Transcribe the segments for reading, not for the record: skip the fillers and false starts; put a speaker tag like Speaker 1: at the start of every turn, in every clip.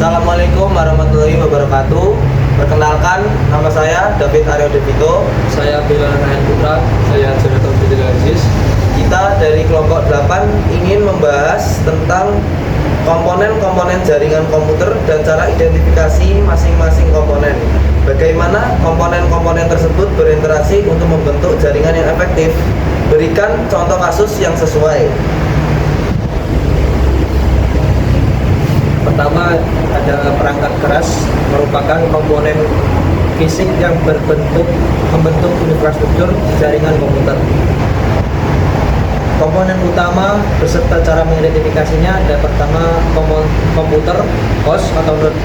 Speaker 1: Assalamualaikum warahmatullahi wabarakatuh. Perkenalkan, nama saya David Aryo Devito.
Speaker 2: Saya Bilal Ryan Putra. Saya Jonathan Fidel Aziz.
Speaker 1: Kita dari kelompok 8 ingin membahas tentang komponen-komponen jaringan komputer dan cara identifikasi masing-masing komponen. Bagaimana komponen-komponen tersebut berinteraksi untuk membentuk jaringan yang efektif. Berikan contoh kasus yang sesuai.
Speaker 2: Pertama, ada perangkat keras, merupakan komponen fisik yang membentuk infrastruktur jaringan komputer. Komponen utama beserta cara mengidentifikasinya ada pertama komputer, host atau node.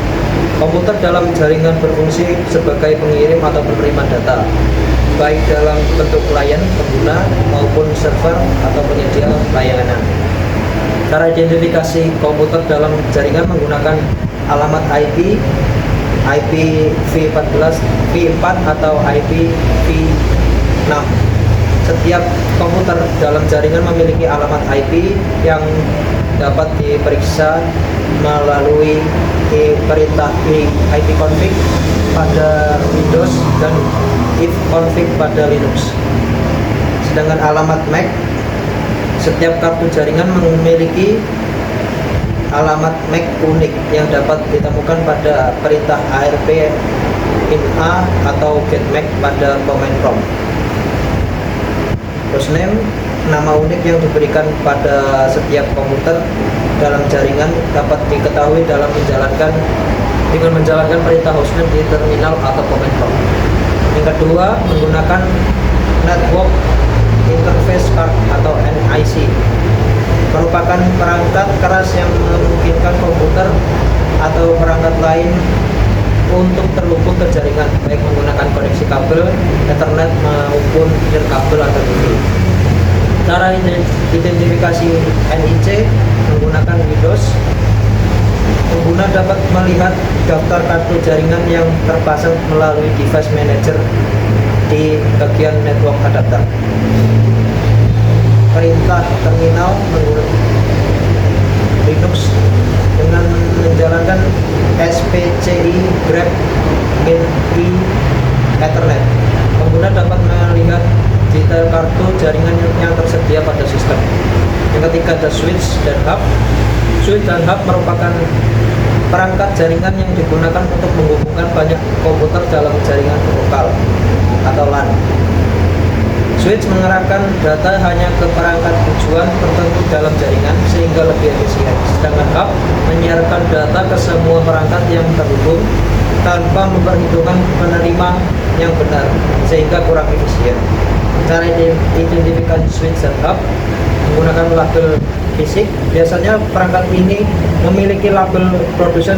Speaker 2: Komputer dalam jaringan berfungsi sebagai pengirim atau penerima data, baik dalam bentuk klien pengguna maupun server atau penyedia layanan. Cara identifikasi komputer dalam jaringan menggunakan alamat IP, IPv14, V4 atau IPv6. Setiap komputer dalam jaringan memiliki alamat IP yang dapat diperiksa melalui perintah ipconfig pada Windows dan ifconfig pada Linux. Sedangkan alamat MAC, setiap kartu jaringan memiliki alamat MAC unik yang dapat ditemukan pada perintah ARP INA atau get MAC pada command prompt. Hostname, nama unik yang diberikan pada setiap komputer dalam jaringan dapat diketahui dengan menjalankan perintah hostname di terminal atau command prompt. Yang kedua, menggunakan network interface card atau NIC, merupakan perangkat keras yang memungkinkan komputer atau perangkat lain untuk terhubung ke jaringan, baik menggunakan koneksi kabel, Ethernet maupun nirkabel atau TV. Cara identifikasi NIC menggunakan Windows. Pengguna dapat melihat daftar kartu jaringan yang terpasang melalui device manager di bagian network adapter. Perintah terminal menggunakan Linux dengan menjalankan SPCI grep min i Ethernet. Pengguna dapat melihat detail kartu jaringan yang tersedia pada sistem. Yang ketiga ada switch dan hub. Switch dan hub merupakan perangkat jaringan yang digunakan untuk menghubungkan banyak komputer dalam jaringan lokal atau LAN. Switch mengarahkan data hanya ke perangkat tujuan tertentu dalam jaringan sehingga lebih efisien. Sedangkan hub menyiarkan data ke semua perangkat yang terhubung tanpa memperhitungkan penerima yang benar sehingga kurang efisien. Cara identifikasi switch dan hub menggunakan label fisik. Biasanya perangkat ini memiliki label produsen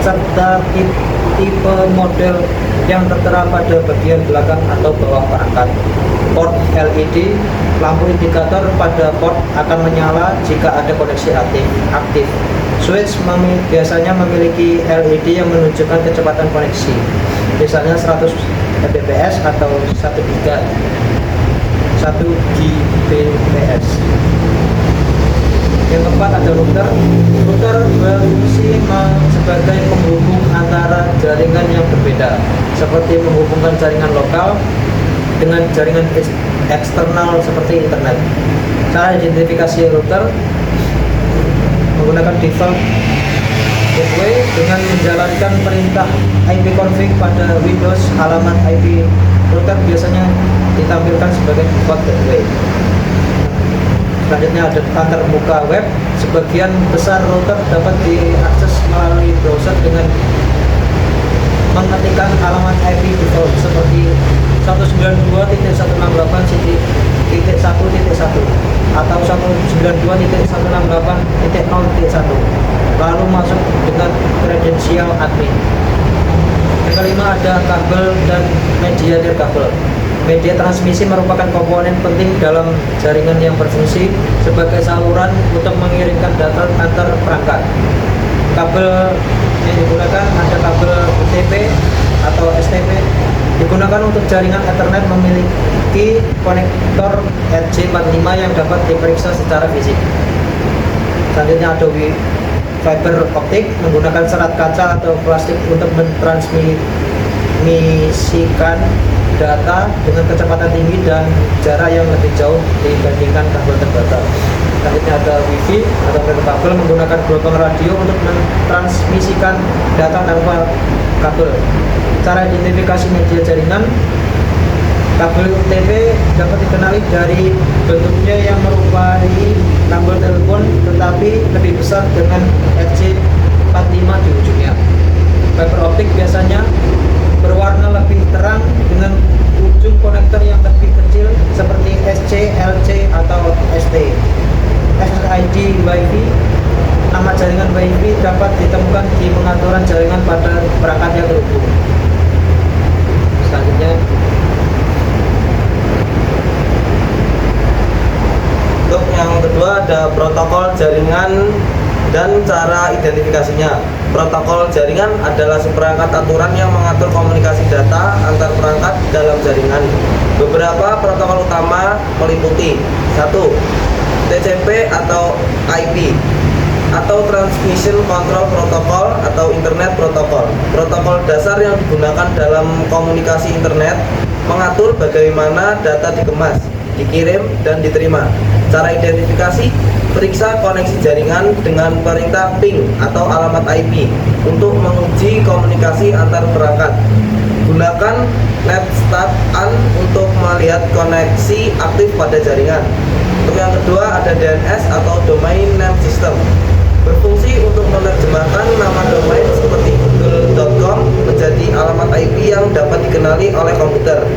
Speaker 2: serta tipe model yang tertera pada bagian belakang atau bawah perangkat. Port LED, lampu indikator pada port akan menyala jika ada koneksi aktif. Switch biasanya memiliki LED yang menunjukkan kecepatan koneksi, misalnya 100 Mbps atau 1 Gbps. Yang keempat ada router. Router berfungsi sebagai penghubung antara jaringan yang berbeda, seperti menghubungkan jaringan lokal dengan jaringan eksternal seperti internet. Cara identifikasi router menggunakan default gateway dengan menjalankan perintah ipconfig pada Windows. Alamat IP router biasanya ditampilkan sebagai default gateway. Selanjutnya ada antar muka web. Sebagian besar router dapat diakses melalui browser dengan mengetikkan alamat IP default seperti 192.168.1.1 atau 192.168.0.1, lalu masuk dengan kredensial admin. Yang kelima ada kabel dan media nirkabel. Media transmisi merupakan komponen penting dalam jaringan yang berfungsi sebagai saluran untuk mengirimkan data antar perangkat. Kabel yang digunakan ada kabel UTP atau STP, digunakan untuk jaringan Ethernet, memiliki konektor RJ45 yang dapat diperiksa secara fisik. Selanjutnya ada fiber optik menggunakan serat kaca atau plastik untuk mentransmisikan data dengan kecepatan tinggi dan jarak yang lebih jauh dibandingkan kabel terbatas. Selanjutnya ada Wi-Fi atau kabel menggunakan gelombang radio untuk mentransmisikan data tanpa kabel. Cara identifikasi media jaringan. Kabel UTP dapat dikenali dari bentuknya yang menyerupai kabel telepon tetapi lebih besar dengan RJ45 di ujungnya. Fiber optik biasanya berwarna lebih terang dengan ujung konektor yang lebih kecil seperti SC, LC, atau ST. SSID Wi-Fi. Nama jaringan Wi-Fi dapat ditemukan di pengaturan jaringan pada perangkat yang terhubung. Selanjutnya,
Speaker 1: untuk yang kedua ada protokol jaringan dan cara identifikasinya. Protokol jaringan adalah seperangkat aturan yang mengatur komunikasi data antar perangkat dalam jaringan. Beberapa protokol utama meliputi 1. TCP atau IP atau Transmission Control Protocol atau Internet Protocol. Protokol dasar yang digunakan dalam komunikasi internet mengatur bagaimana data dikemas, dikirim, dan diterima. Cara identifikasi, periksa koneksi jaringan dengan perintah ping atau alamat IP untuk menguji komunikasi antar perangkat. Gunakan NetStat-an untuk melihat koneksi aktif pada jaringan. Untuk yang kedua ada DNS atau Domain Name System. Berfungsi untuk menerjemahkan nama domain seperti google.com menjadi alamat IP yang dapat dikenali oleh komputer.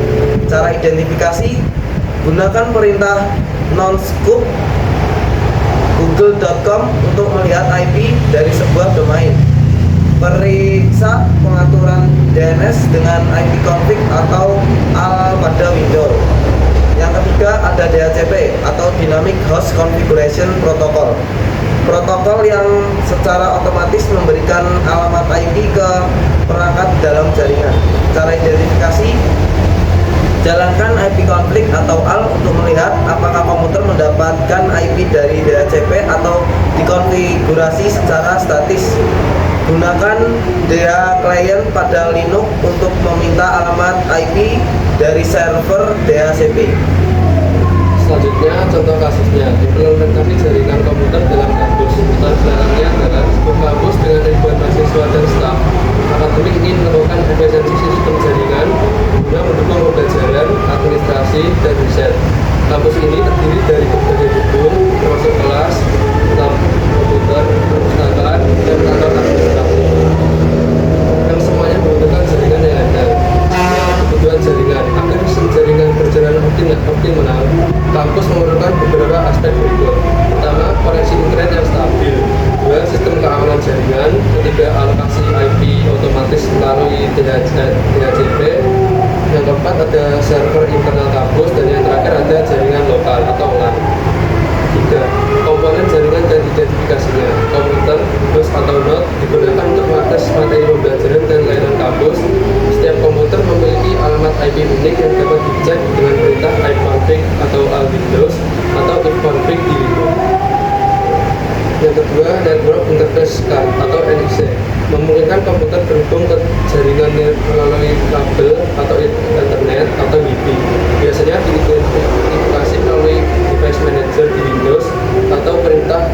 Speaker 1: Cara identifikasi, gunakan perintah non-scoop google.com untuk melihat IP dari sebuah domain. Periksa pengaturan DNS dengan IP config atau AL pada Windows. Yang ketiga ada DHCP atau Dynamic Host Configuration Protocol. Protokol yang secara otomatis memberikan alamat IP ke perangkat dalam jaringan. Cara identifikasi, jalankan IP konflik atau AL untuk melihat apakah komputer mendapatkan IP dari DHCP atau dikonfigurasi secara statis. Gunakan DH client pada Linux untuk meminta alamat IP dari server DHCP.
Speaker 3: Selanjutnya, contoh kasusnya, implementasi jaringan komputer dalam kampus. Latar belakangnya adalah sebuah kampus dengan ribuan mahasiswa dan staf. Akademik ingin melakukan efisiensi sistem jaringan guna mendukung pembelajaran, administrasi, dan riset. Kampus ini terdiri dari berbagai gedung, termasuk kelas, lab komputer, perpustakaan, dan kantor administrasi, yang semuanya membutuhkan jaringan yang ada. Kebutuhan jaringan agar jaringan berjalan optimal, kampus memerlukan beberapa aspek berikut. Pertama, koneksi internet yang stabil. Dua, sistem keamanan jaringan. Ketiga, alokasi IP otomatis melalui DHCP. Yang keempat, ada server internal kampus. Dan yang terakhir, ada jaringan lokal atau LAN. Tiga, komponen jaringan dan identifikasinya. Komputer, bus atau node digunakan untuk mengakses materi pembelajaran dan layanan kampus. Setiap komputer memiliki alamat IP unik yang dapat dicek dengan perintah ipconfig atau al Windows atau ifconfig di Linux. Yang kedua, Network Interface Card atau NIC memungkinkan komputer berhubung ke jaringan melalui kabel atau internet atau Wi-Fi. Biasanya diidentifikasi melalui device manager di Windows atau perintah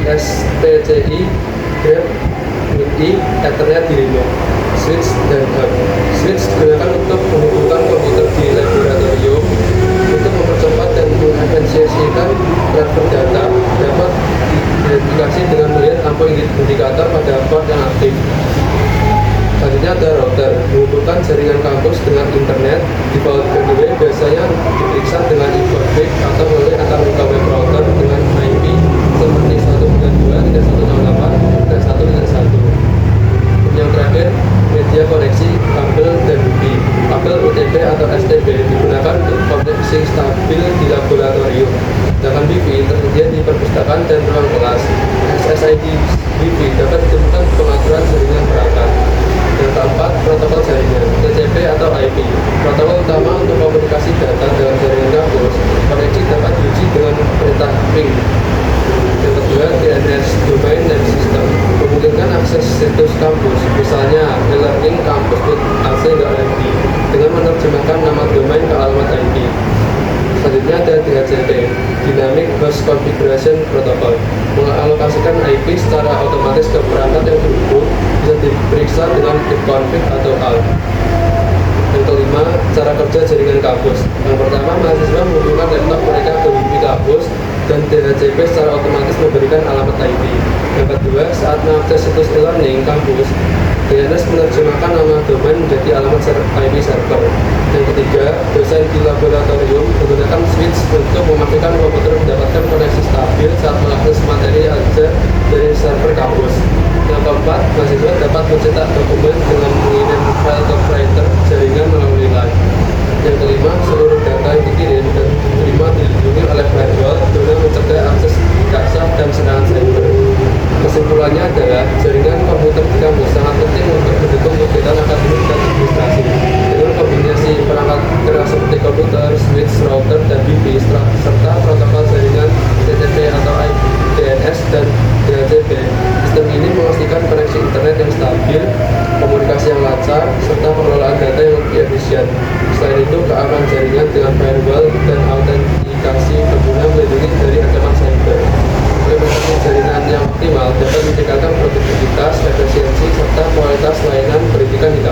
Speaker 3: ISTCI, grep, MIDI, Ethernet di Linux. Switch dan hub. Switch digunakan untuk menghubungkan komputer di laboratorium untuk mempercepat dan mengefisiensikan transfer data. Dapat diidentifikasi dengan melihat lampu indikator pada port yang aktif. Selanjutnya ada router, menghubungkan jaringan kampus dengan internet. Default gateway biasanya diperiksa dengan ifconfig atau melalui antarmuka web router dengan IP seperti 192.168 dan 1.1. Yang terakhir, media koneksi kabel dan Wi-Fi. Kabel UTP atau STB digunakan untuk koneksi stabil di laboratorium. Sedangkan Wi-Fi tersedia di perpustakaan dan ruang kelas. SSID Wi-Fi dapat ditemukan pengaturan jaringan perangkat. Yang keempat, protokol jaringan TCP atau IP. Protokol utama untuk komunikasi data dalam jaringan kampus. Koneksi dapat diuji dengan perintah ping. Yang kedua, DNS DNS domain dan sistem, memungkinkan akses situs kampus, misalnya elearningcampus.ac.id dengan menerjemahkan nama domain ke alamat IP. Selanjutnya ada DHCP, Dynamic Host Configuration Protocol, mengalokasikan IP secara otomatis ke perangkat yang berhubung, bisa diperiksa dengan bitconfig atau alt. Yang kelima, cara kerja jaringan kampus. Yang pertama, mahasiswa menghubungkan laptop mereka ke wifi kampus dan DHCP secara otomatis memberikan alamat IP. Yang kedua, saat mengakses situs e-learning kampus, DNS menerjemahkan nama domain menjadi alamat IP server. Yang ketiga, dosen di laboratorium menggunakan switch untuk memastikan komputer mendapatkan koneksi stabil saat mengakses materi ajar dari server kampus. Yang keempat, mahasiswa dapat mencetak dokumen dengan mengirim file ke printer jaringan melalui LAN. Yang kelima, seluruh data yang dikirim dan diterima dilindungi oleh firewall guna mencegah akses tidak sah dan serangan cyber. Kesimpulannya adalah jaringan komputer di kampus sangat penting untuk mendukung kegiatan akademik dan administrasi. Dengan kombinasi perangkat keras seperti komputer, switch, router, dan wifi serta protokol jaringan TCP atau DNS dan DHCP, sistem ini memastikan koneksi internet yang stabil, komunikasi yang lancar, serta pengelolaan data yang lebih efisien. Selain itu, keamanan jaringan dengan firewall dan autentikasi berguna melindungi dari ancaman cyber. Implementasi jaringan yang optimal dapat meningkatkan produktivitas, efisiensi, serta kualitas layanan pendidikan di kampus.